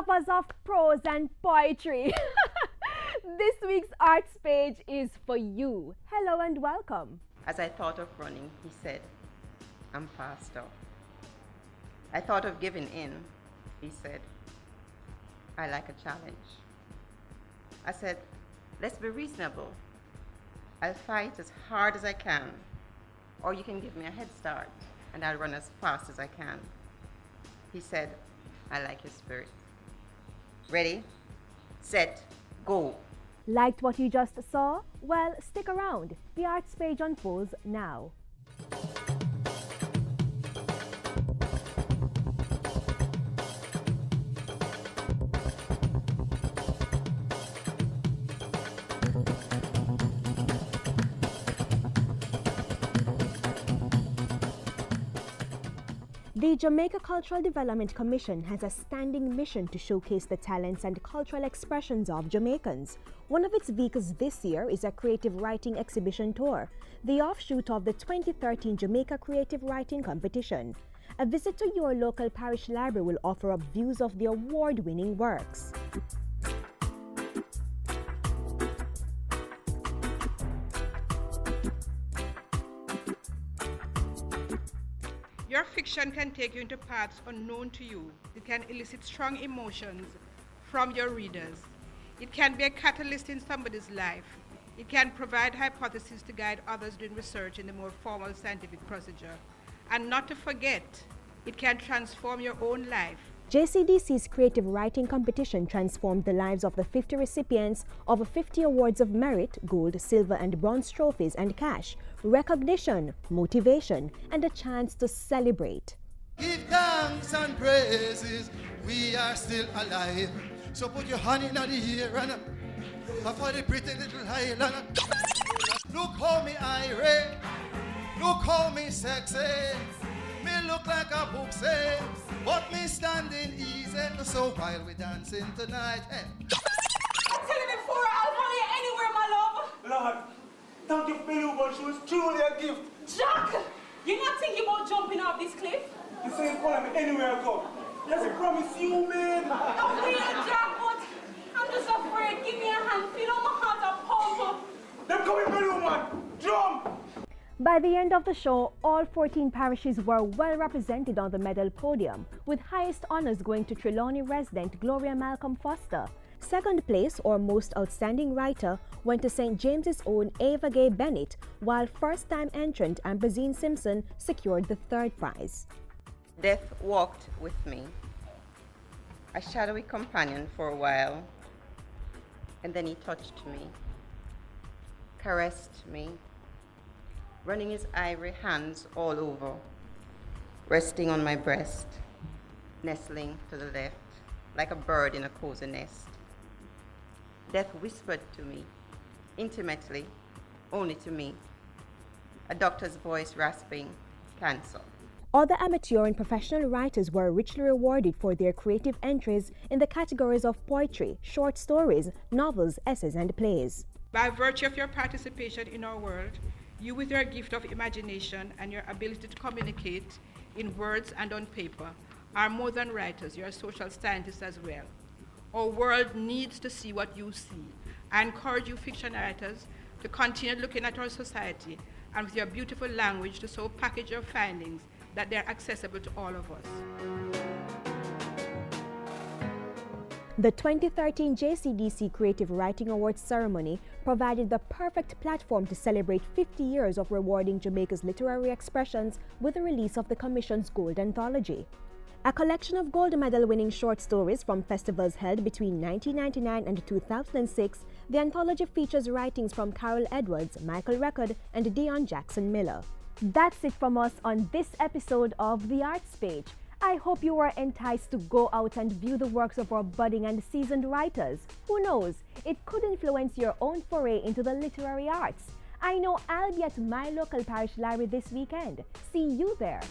lovers of prose and poetry. This week's arts page is for you. Hello and welcome. As I thought of running, he said, I'm faster. I thought of giving in. He said, I like a challenge. I said, let's be reasonable. I'll fight as hard as I can, or you can give me a head start and I'll run as fast as I can. He said, I like your spirit. Ready, set, go. Liked what you just saw? Well, stick around. The arts page unfolds now. The Jamaica Cultural Development Commission has a standing mission to showcase the talents and cultural expressions of Jamaicans. One of its vehicles this year is a creative writing exhibition tour, the offshoot of the 2013 Jamaica Creative Writing Competition. A visit to your local parish library will offer up views of the award-winning works. Your fiction can take you into paths unknown to you. It can elicit strong emotions from your readers. It can be a catalyst in somebody's life. It can provide hypotheses to guide others doing research in the more formal scientific procedure. And not to forget, it can transform your own life. JCDC's creative writing competition transformed the lives of the 50 recipients of 50 awards of merit, gold, silver and bronze trophies and cash, recognition, motivation and a chance to celebrate. Give thanks and praises, we are still alive. So put your hand in the air and for the pretty little island. Look how me irate, look how me sexy. Me look like a book says, but me standing easy. So while we dancing tonight, hey. I'm telling you before, I'll follow you anywhere, my love. Lord, thank you for your but she was truly a gift. Jack, you're not thinking about jumping off this cliff? You say follow me anywhere I go. Yes, I promise you, man. I'm real, Jack, but I'm just afraid. Give me a hand. Feel on my heart a pump. Them coming balloon, man. Jump! By the end of the show, all 14 parishes were well represented on the medal podium, with highest honors going to Trelawney resident Gloria Malcolm Foster. Second place, or most outstanding writer, went to St. James's own Ava Gay Bennett, while first-time entrant Amberzine Simpson secured the third prize. Death walked with me, a shadowy companion for a while, and then he touched me, caressed me, running his ivory hands all over, resting on my breast, nestling to the left, like a bird in a cozy nest. Death whispered to me, intimately, only to me, a doctor's voice rasping, cancer. Other amateur and professional writers were richly rewarded for their creative entries in the categories of poetry, short stories, novels, essays, and plays. By virtue of your participation in our world, you with your gift of imagination and your ability to communicate in words and on paper are more than writers, you're social scientists as well. Our world needs to see what you see. I encourage you fiction writers to continue looking at our society and with your beautiful language to so package your findings that they're accessible to all of us. The 2013 JCDC Creative Writing Awards ceremony provided the perfect platform to celebrate 50 years of rewarding Jamaica's literary expressions with the release of the Commission's Gold Anthology. A collection of gold medal-winning short stories from festivals held between 1999 and 2006, the anthology features writings from Carol Edwards, Michael Record, and Dion Jackson Miller. That's it from us on this episode of The Arts Page. I hope you were enticed to go out and view the works of our budding and seasoned writers. Who knows, it could influence your own foray into the literary arts. I know I'll be at my local parish library this weekend. See you there.